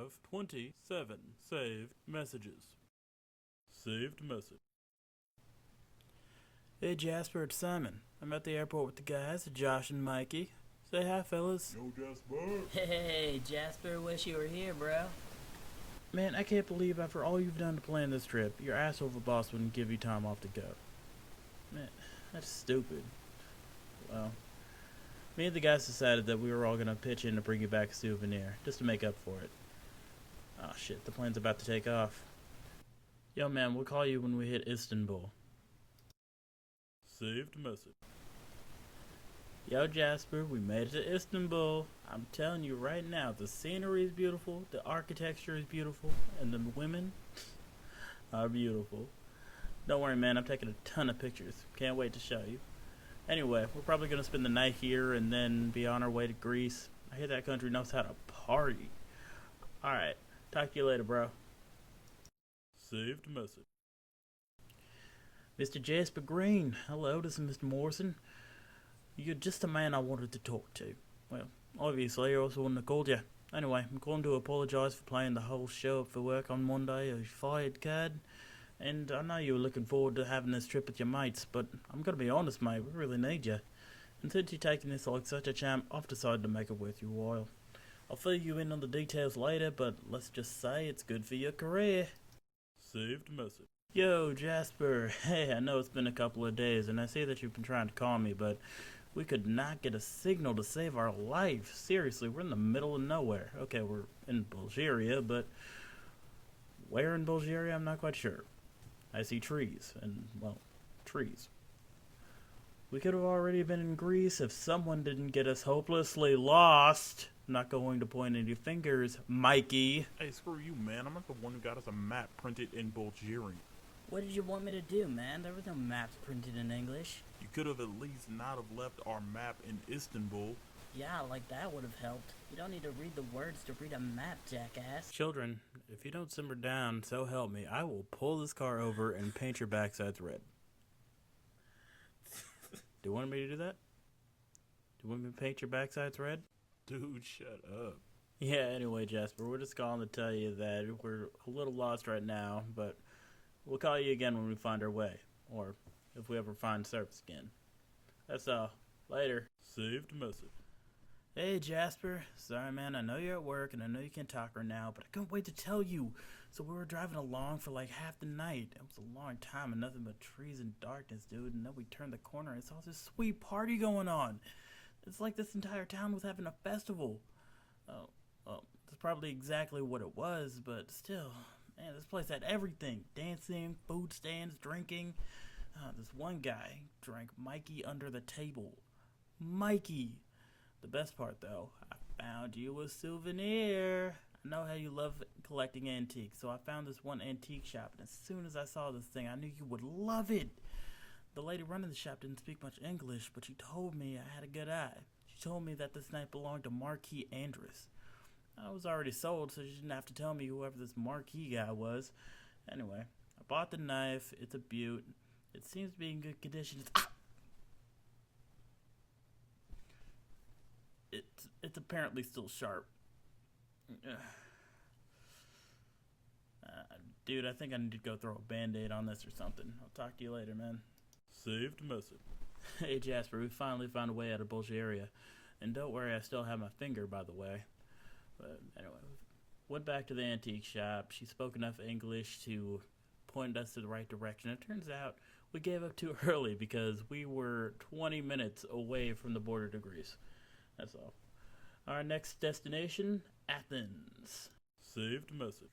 have 27 saved messages. Saved message. Hey Jasper, it's Simon. I'm at the airport with the guys, Josh and Mikey. Say hi, fellas. Yo, Jasper. Hey, Jasper, wish you were here, bro. Man, I can't believe after all you've done to plan this trip, your asshole of a boss wouldn't give you time off to go. Man, that's stupid. Well, me and the guys decided that we were all gonna pitch in to bring you back a souvenir, just to make up for it. Oh shit, the plane's about to take off. Yo man, we'll call you when we hit Istanbul. Saved message. Yo Jasper, we made it to Istanbul. I'm telling you right now, the scenery is beautiful, the architecture is beautiful, and the women are beautiful. Don't worry man, I'm taking a ton of pictures. Can't wait to show you. Anyway, we're probably going to spend the night here and then be on our way to Greece. I hear that country knows how to party. Alright, talk to you later, bro. Saved message. Mr. Jasper Green, hello, this is Mr. Morrison. You're just the man I wanted to talk to. Well, obviously, I also wouldn't have called you. Anyway, I'm calling to apologise for playing the whole show up for work on Monday. I fired card. And I know you were looking forward to having this trip with your mates, but I'm going to be honest, mate, we really need you. And since you're taking this like such a champ, I've decided to make it worth your while. I'll fill you in on the details later, but let's just say it's good for your career. Saved message. Yo, Jasper. Hey, I know it's been a couple of days, and I see that you've been trying to call me, but we could not get a signal to save our life. Seriously, we're in the middle of nowhere. Okay, we're in Bulgaria, but where in Bulgaria, I'm not quite sure. I see trees, and, well, trees. We could have already been in Greece if someone didn't get us hopelessly lost. I'm not going to point any fingers, Mikey. Hey, screw you, man. I'm not the one who got us a map printed in Bulgarian. What did you want me to do, man? There was no maps printed in English. You could have at least not have left our map in Istanbul. Yeah, like that would have helped. You don't need to read the words to read a map, jackass. Children, if you don't simmer down, so help me, I will pull this car over and paint your backsides red. Do you want me to do that? Do you want me to paint your backsides red? Dude, shut up. Yeah, anyway, Jasper, we're just calling to tell you that we're a little lost right now, but we'll call you again when we find our way, or if we ever find service again. That's all. Later. Saved message. Hey, Jasper. Sorry, man, I know you're at work, and I know you can't talk right now, but I couldn't wait to tell you. So we were driving along for like half the night. It was a long time and nothing but trees and darkness, dude, and then we turned the corner and saw this sweet party going on. It's like this entire town was having a festival. Oh, well, that's probably exactly what it was, but still, man, this place had everything. Dancing, food stands, drinking. This one guy drank Mikey under the table. Mikey! The best part, though, I found you a souvenir. I know how you love collecting antiques, so I found this one antique shop, and as soon as I saw this thing, I knew you would love it. The lady running the shop didn't speak much English, but she told me I had a good eye. She told me that this knife belonged to Marquis Andrus. I was already sold, so she didn't have to tell me whoever this Marquis guy was. Anyway, I bought the knife. It's a beaut. It seems to be in good condition. It's apparently still sharp. Dude, I think I need to go throw a band-aid on this or something. I'll talk to you later, man. Saved message. Hey, Jasper, we finally found a way out of Bulgaria. And don't worry, I still have my finger, by the way. But anyway, went back to the antique shop. She spoke enough English to point us to the right direction. It turns out we gave up too early because we were 20 minutes away from the border to Greece. That's all. Our next destination, Athens. Saved message.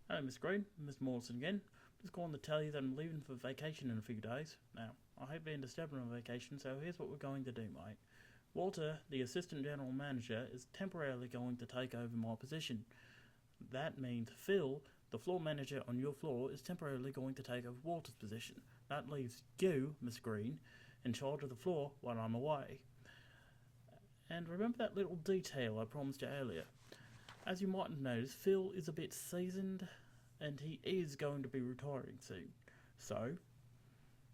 Hi, Miss Green. Miss Morrison again. Just calling to tell you that I'm leaving for vacation in a few days. Now, I hate being disturbed on vacation, so here's what we're going to do, mate. Walter, the assistant general manager, is temporarily going to take over my position. That means Phil, the floor manager on your floor, is temporarily going to take over Walter's position. That leaves you, Miss Green, in charge of the floor while I'm away. And remember that little detail I promised you earlier. As you might have noticed, Phil is a bit seasoned, and he is going to be retiring soon. So,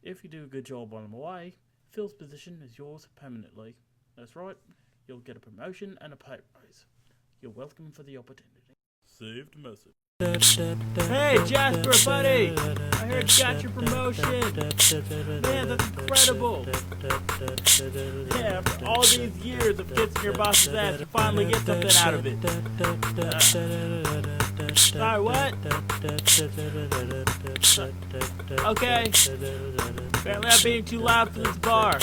if you do a good job while I'm away, Phil's position is yours permanently. That's right, you'll get a promotion and a pay raise. You're welcome for the opportunity. Saved message. Hey, Jasper, buddy! I heard you got your promotion! Man, that's incredible! Yeah, after all these years of kissing your boss's ass, you finally get something out of it. Sorry, what? Okay. Apparently I'm being too loud for this bar.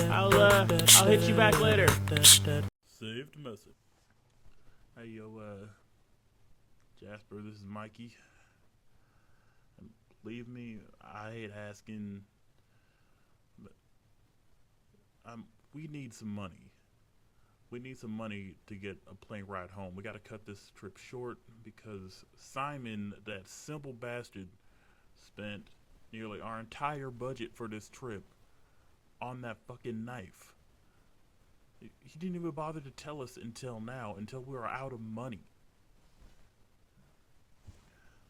I'll hit you back later. Saved message. Hey, yo, Jasper, this is Mikey. And believe me, I hate asking, but we need some money. We need some money to get a plane ride home. We gotta cut this trip short because Simon, that simple bastard, spent nearly our entire budget for this trip on that fucking knife. He didn't even bother to tell us until now, until we were out of money. I'm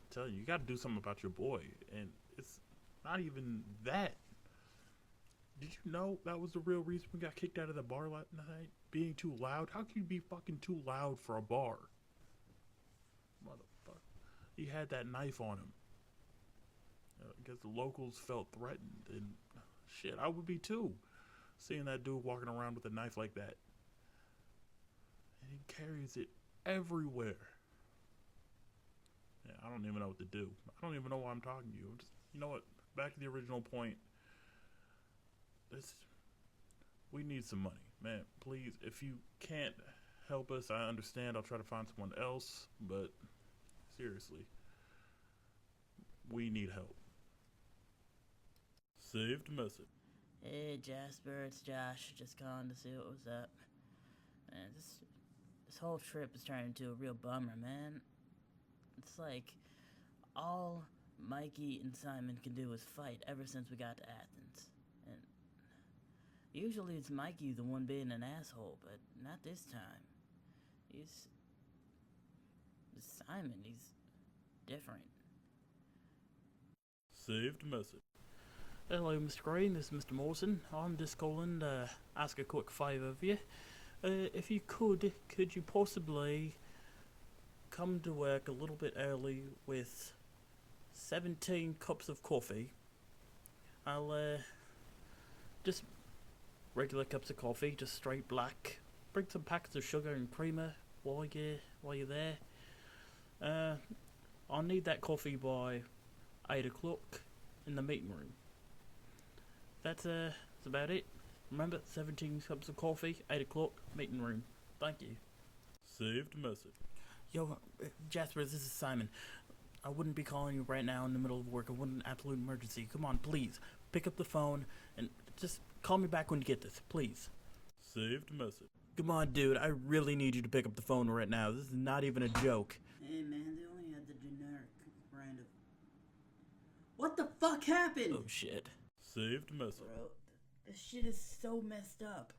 telling you, you gotta do something about your boy. And it's not even that. Did you know that was the real reason we got kicked out of the bar last night? Being too loud? How can you be fucking too loud for a bar? Motherfucker. He had that knife on him. I guess the locals felt threatened. And shit, I would be too. Seeing that dude walking around with a knife like that. And he carries it everywhere. Yeah, I don't even know what to do. I don't even know why I'm talking to you. You know what? Back to the original point. We need some money. Man, please, if you can't help us, I understand. I'll try to find someone else. But seriously, we need help. Saved message. Hey Jasper, it's Josh. Just calling to see what was up. Man, this whole trip is turning into a real bummer, man. It's like all Mikey and Simon can do is fight ever since we got to Athens. And usually it's Mikey the one being an asshole, but not this time. It's Simon, he's different. Saved message. Hello, Mr. Green, this is Mr. Morrison. I'm just calling to ask a quick favour of you. If you could you possibly come to work a little bit early with 17 cups of coffee? I'll, just regular cups of coffee, just straight black. Bring some packets of sugar and creamer while you're there. I'll need that coffee by 8 o'clock in the meeting room. That's about it. Remember, 17 cups of coffee, 8 o'clock, meeting room. Thank you. Saved message. Yo, Jasper, this is Simon. I wouldn't be calling you right now in the middle of work. I want an absolute emergency. Come on, please. Pick up the phone and just call me back when you get this, please. Saved message. Come on, dude. I really need you to pick up the phone right now. This is not even a joke. Hey man, they only had the generic brand of... What the fuck happened? Oh, shit. Saved message. Bro, this shit is so messed up.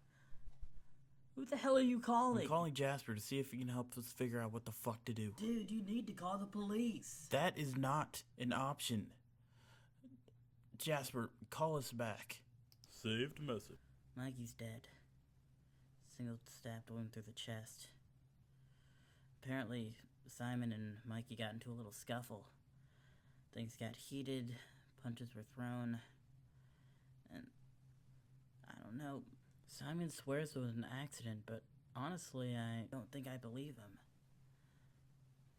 Who the hell are you calling? I'm calling Jasper to see if he can help us figure out what the fuck to do. Dude, you need to call the police. That is not an option. Jasper, call us back. Saved message. Mikey's dead. Single stab wound through the chest. Apparently, Simon and Mikey got into a little scuffle. Things got heated, punches were thrown, and I don't know. Simon swears it was an accident, but honestly, I don't think I believe him.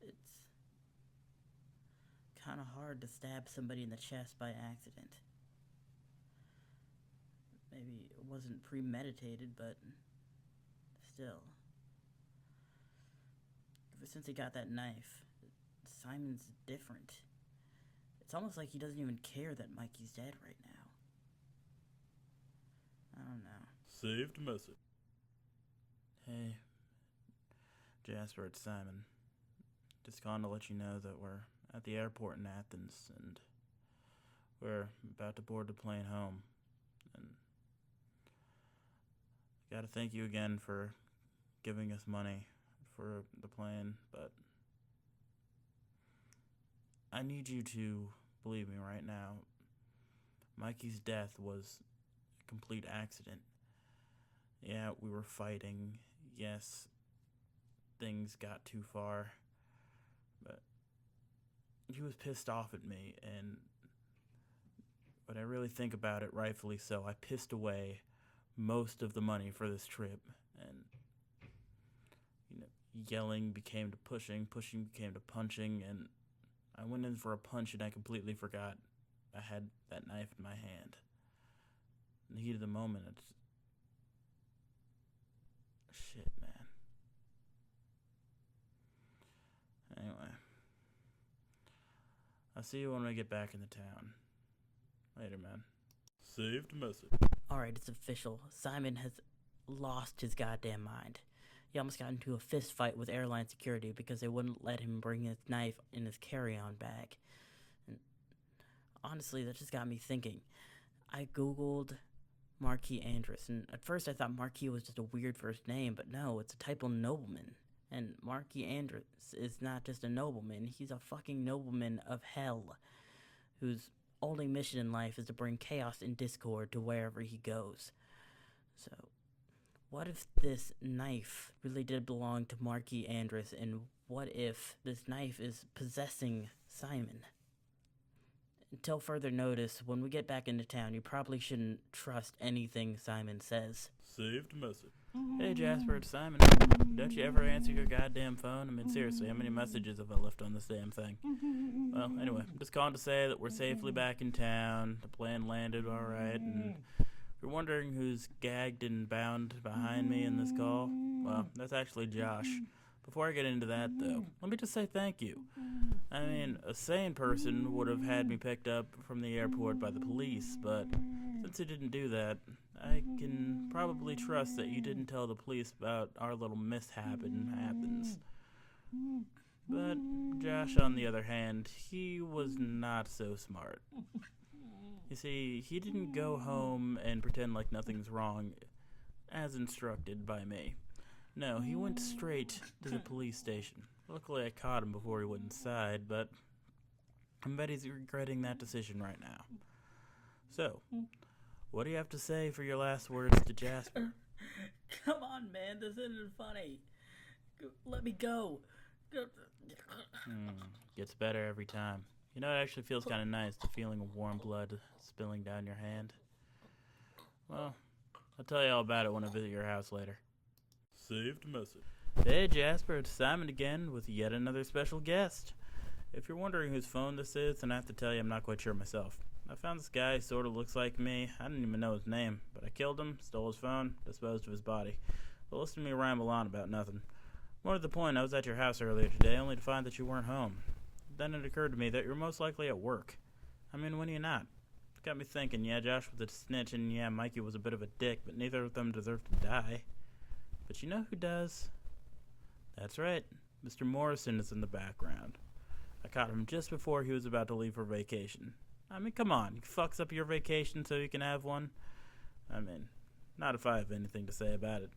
It's kind of hard to stab somebody in the chest by accident. Maybe it wasn't premeditated, but still. Ever since he got that knife, Simon's different. It's almost like he doesn't even care that Mikey's dead right now. I don't know. Saved message. Hey, Jasper, it's Simon. Just calling to let you know that we're at the airport in Athens, and we're about to board the plane home. And I gotta thank you again for giving us money for the plane, but I need you to believe me right now. Mikey's death was a complete accident. Yeah, we were fighting. Yes, things got too far. But he was pissed off at me, and when I really think about it, rightfully so, I pissed away most of the money for this trip, and yelling became to pushing, pushing became to punching, and I went in for a punch and I completely forgot I had that knife in my hand. In the heat of the moment, it's... shit, man. Anyway. I'll see you when we get back into town. Later, man. Saved message. Alright, it's official. Simon has lost his goddamn mind. He almost got into a fist fight with airline security because they wouldn't let him bring his knife in his carry-on bag. And honestly, that just got me thinking. I googled Marquis Andrus, and at first I thought Marquis was just a weird first name, but no, it's a type of nobleman. And Marquis Andrus is not just a nobleman, he's a fucking nobleman of hell, whose only mission in life is to bring chaos and discord to wherever he goes. So, what if this knife really did belong to Marquis Andrus, and what if this knife is possessing Simon? Until further notice, when we get back into town, you probably shouldn't trust anything Simon says. Saved message. Hey Jasper, it's Simon. Don't you ever answer your goddamn phone? I mean, seriously, how many messages have I left on this damn thing? Well, anyway, I'm just calling to say that we're safely back in town. The plane landed alright, and if you're wondering who's gagged and bound behind me in this call, well, that's actually Josh. Before I get into that, though, let me just say thank you. I mean, a sane person would have had me picked up from the airport by the police, but since you didn't do that, I can probably trust that you didn't tell the police about our little mishap in Athens. But Josh, on the other hand, he was not so smart. You see, he didn't go home and pretend like nothing's wrong, as instructed by me. No, he went straight to the police station. Luckily, I caught him before he went inside, but I bet he's regretting that decision right now. So, what do you have to say for your last words to Jasper? Come on, man, this isn't funny. Let me go. Gets better every time. You know, it actually feels kind of nice, the feeling of warm blood spilling down your hand. Well, I'll tell you all about it when I visit your house later. Saved message. Hey Jasper, it's Simon again with yet another special guest. If you're wondering whose phone this is, then I have to tell you I'm not quite sure myself. I found this guy who sort of looks like me. I didn't even know his name, but I killed him, stole his phone, disposed of his body. But listen to me ramble on about nothing. More to the point, I was at your house earlier today only to find that you weren't home. Then it occurred to me that you're most likely at work. I mean, when are you not? It got me thinking, yeah, Josh was a snitch, and yeah, Mikey was a bit of a dick, but neither of them deserve to die. But you know who does? That's right, Mr. Morrison is in the background. I caught him just before he was about to leave for vacation. I mean, come on, he fucks up your vacation so you can have one? I mean, not if I have anything to say about it.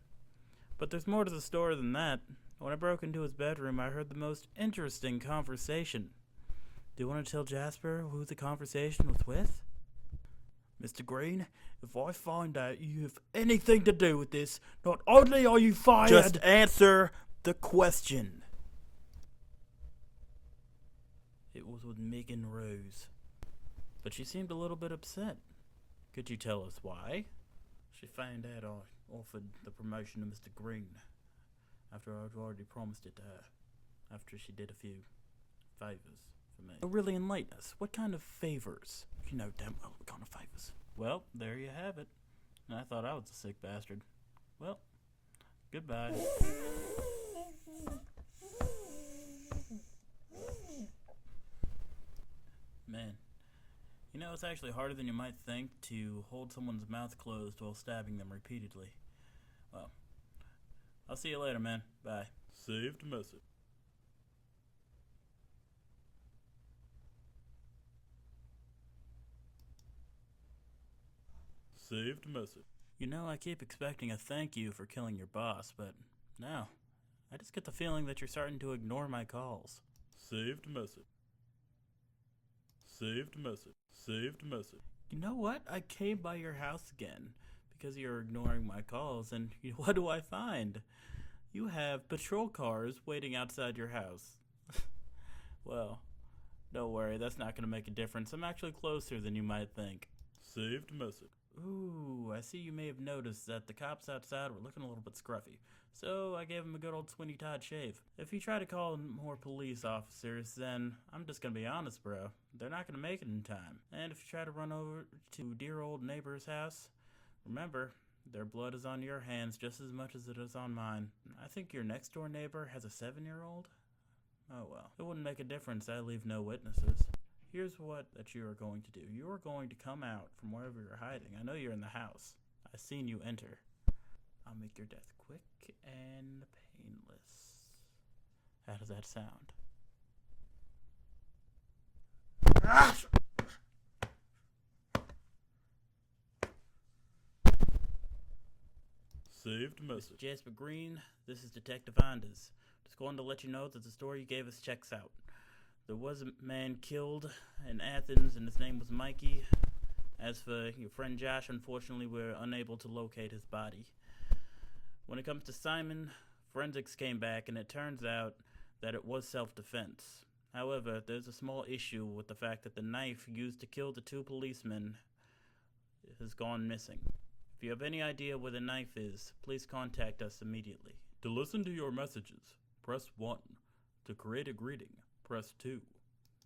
But there's more to the story than that. When I broke into his bedroom, I heard the most interesting conversation. Do you want to tell Jasper who the conversation was with? Mr. Green, if I find out you have anything to do with this, not only are you fired... Just answer the question. It was with Megan Rose. But she seemed a little bit upset. Could you tell us why? She found out I offered the promotion to Mr. Green after I'd already promised it to her, after she did a few favors for me. Oh, really enlighten us. What kind of favors? You know damn well what kind of favors. Well, there you have it. I thought I was a sick bastard. Well, goodbye. Man, you know, it's actually harder than you might think to hold someone's mouth closed while stabbing them repeatedly. Well, I'll see you later, man. Bye. Saved message. Saved message. You know, I keep expecting a thank you for killing your boss, but no. I just get the feeling that you're starting to ignore my calls. Saved message. Saved message. Saved message. You know what? I came by your house again because you're ignoring my calls, and what do I find? You have patrol cars waiting outside your house. Well, don't worry, that's not going to make a difference. I'm actually closer than you might think. Saved message. Ooh, I see you may have noticed that the cops outside were looking a little bit scruffy. So I gave him a good old Sweeney Todd shave. If you try to call more police officers, then I'm just gonna be honest, bro. They're not gonna make it in time. And if you try to run over to dear old neighbor's house, remember, their blood is on your hands just as much as it is on mine. I think your next door neighbor has a 7-year-old. Oh well, it wouldn't make a difference. I leave no witnesses. Here's what that you are going to do. You are going to come out from wherever you're hiding. I know you're in the house. I've seen you enter. I'll make your death quick and painless. How does that sound? Saved message. Jasper Green, this is Detective Anders. Just going to let you know that the story you gave us checks out. There was a man killed in Athens, and his name was Marquis. As for your friend Josh, unfortunately, we're unable to locate his body. When it comes to Simon, forensics came back, and it turns out that it was self-defense. However, there's a small issue with the fact that the knife used to kill the 2 policemen has gone missing. If you have any idea where the knife is, please contact us immediately. To listen to your messages, press 1. To create a greeting, press 2.